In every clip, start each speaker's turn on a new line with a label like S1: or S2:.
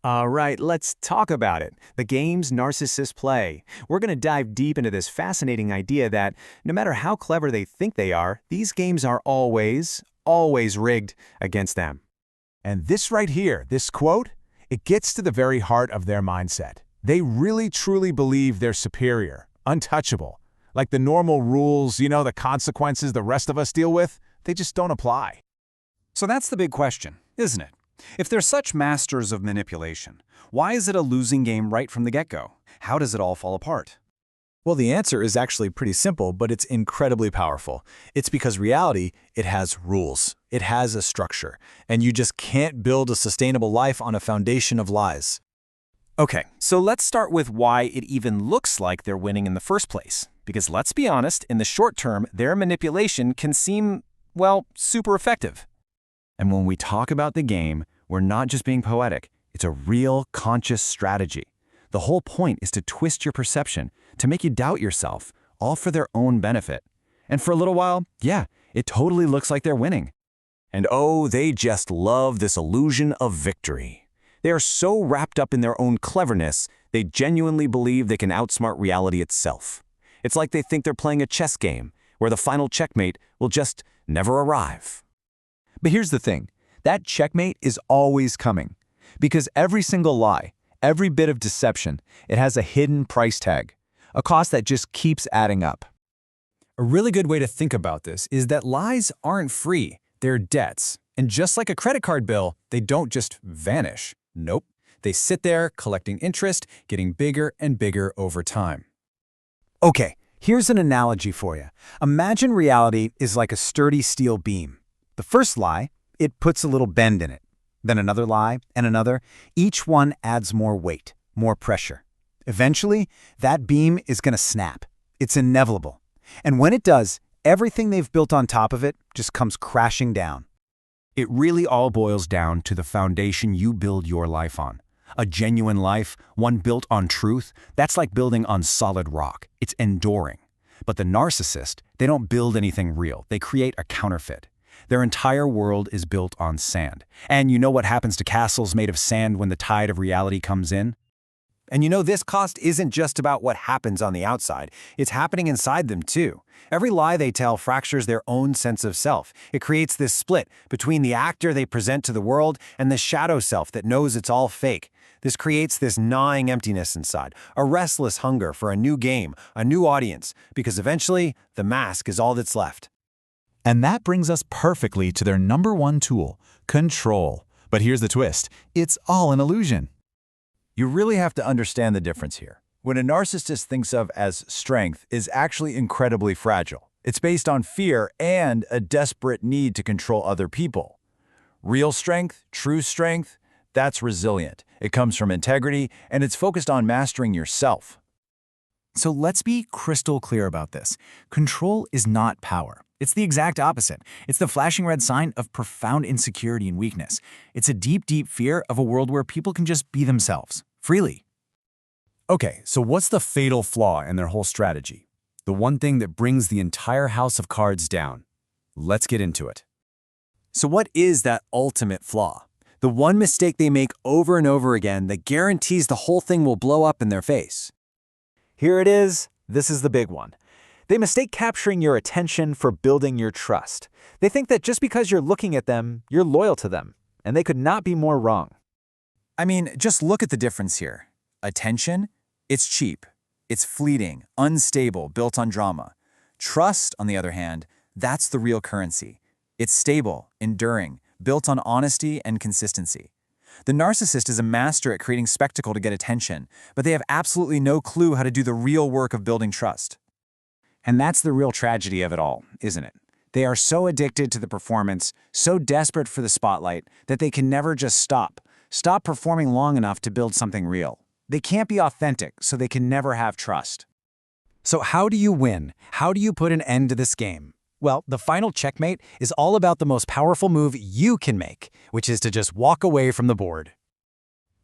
S1: All right, let's talk about it. The games narcissists play. We're going to dive deep into this fascinating idea that no matter how clever they think they are, these games are always rigged against them.
S2: And this right here, this quote, it gets to the very heart of their mindset. They really truly believe they're superior, untouchable. Like the normal rules, the consequences the rest of us deal with, they just don't apply.
S3: So that's the big question, isn't it? If they're such masters of manipulation, why is it a losing game right from the get-go? How does it all fall apart?
S4: Well, the answer is actually pretty simple, but it's incredibly powerful. It's because reality, it has rules. It has a structure. And you just can't build a sustainable life on a foundation of lies.
S1: Okay, so let's start with why it even looks like they're winning in the first place. Because let's be honest, in the short term, their manipulation can seem, well, super effective.
S3: And when we talk about the game, we're not just being poetic. It's a real, conscious strategy. The whole point is to twist your perception, to make you doubt yourself, all for their own benefit. And for a little while, yeah, it totally looks like they're winning.
S5: And oh, they just love this illusion of victory. They are so wrapped up in their own cleverness, they genuinely believe they can outsmart reality itself. It's like they think they're playing a chess game, where the final checkmate will just never arrive.
S6: But here's the thing, that checkmate is always coming. Because every single lie, every bit of deception, it has a hidden price tag, a cost that just keeps adding up.
S4: A really good way to think about this is that lies aren't free, they're debts. And just like a credit card bill, they don't just vanish. Nope, they sit there collecting interest, getting bigger and bigger over time.
S2: Okay, here's an analogy for you. Imagine reality is like a sturdy steel beam. The first lie, it puts a little bend in it. Then another lie and another. Each one adds more weight, more pressure. Eventually, that beam is going to snap. It's inevitable. And when it does, everything they've built on top of it just comes crashing down.
S5: It really all boils down to the foundation you build your life on. A genuine life, one built on truth, that's like building on solid rock. It's enduring. But the narcissist, they don't build anything real. They create a counterfeit. Their entire world is built on sand. And you know what happens to castles made of sand when the tide of reality comes in?
S1: And this cost isn't just about what happens on the outside. It's happening inside them, too. Every lie they tell fractures their own sense of self. It creates this split between the actor they present to the world and the shadow self that knows it's all fake. This creates this gnawing emptiness inside, a restless hunger for a new game, a new audience, because eventually, the mask is all that's left.
S6: And that brings us perfectly to their number one tool, control. But here's the twist, it's all an illusion.
S7: You really have to understand the difference here. What a narcissist thinks of as strength is actually incredibly fragile. It's based on fear and a desperate need to control other people. Real strength, true strength, that's resilient. It comes from integrity, and it's focused on mastering yourself.
S2: So let's be crystal clear about this. Control is not power. It's the exact opposite. It's the flashing red sign of profound insecurity and weakness. It's a deep, deep fear of a world where people can just be themselves, freely.
S4: Okay, so what's the fatal flaw in their whole strategy? The one thing that brings the entire house of cards down. Let's get into it.
S1: So what is that ultimate flaw? The one mistake they make over and over again that guarantees the whole thing will blow up in their face. Here it is. This is the big one. They mistake capturing your attention for building your trust. They think that just because you're looking at them, you're loyal to them, and they could not be more wrong. I mean, just look at the difference here. Attention, it's cheap. It's fleeting, unstable, built on drama. Trust, on the other hand, that's the real currency. It's stable, enduring, built on honesty and consistency. The narcissist is a master at creating spectacle to get attention, but they have absolutely no clue how to do the real work of building trust. And that's the real tragedy of it all, isn't it? They are so addicted to the performance, so desperate for the spotlight, that they can never just stop performing long enough to build something real. They can't be authentic, so they can never have trust.
S2: So how do you win? How do you put an end to this game? Well, the final checkmate is all about the most powerful move you can make, which is to just walk away from the board.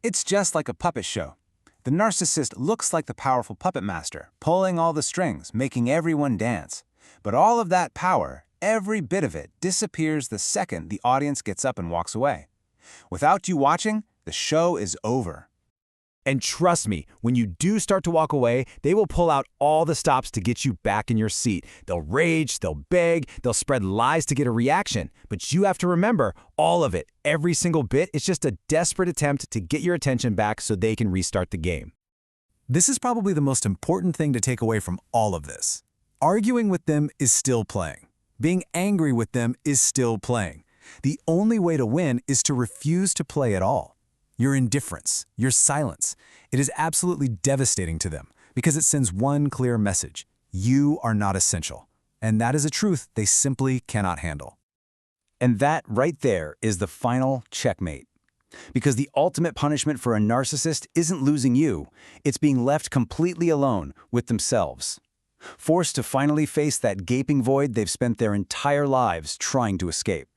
S1: It's just like a puppet show. The narcissist looks like the powerful puppet master, pulling all the strings, making everyone dance. But all of that power, every bit of it, disappears the second the audience gets up and walks away. Without you watching, The show is over.
S2: And trust me, when you do start to walk away, they will pull out all the stops to get you back in your seat. They'll rage, they'll beg, they'll spread lies to get a reaction. But you have to remember, all of it, every single bit, is just a desperate attempt to get your attention back so they can restart the game.
S4: This is probably the most important thing to take away from all of this. Arguing with them is still playing. Being angry with them is still playing. The only way to win is to refuse to play at all. Your indifference, your silence, it is absolutely devastating to them because it sends one clear message. You are not essential. And that is a truth they simply cannot handle.
S5: And that right there is the final checkmate. Because the ultimate punishment for a narcissist isn't losing you, it's being left completely alone with themselves. Forced to finally face that gaping void they've spent their entire lives trying to escape.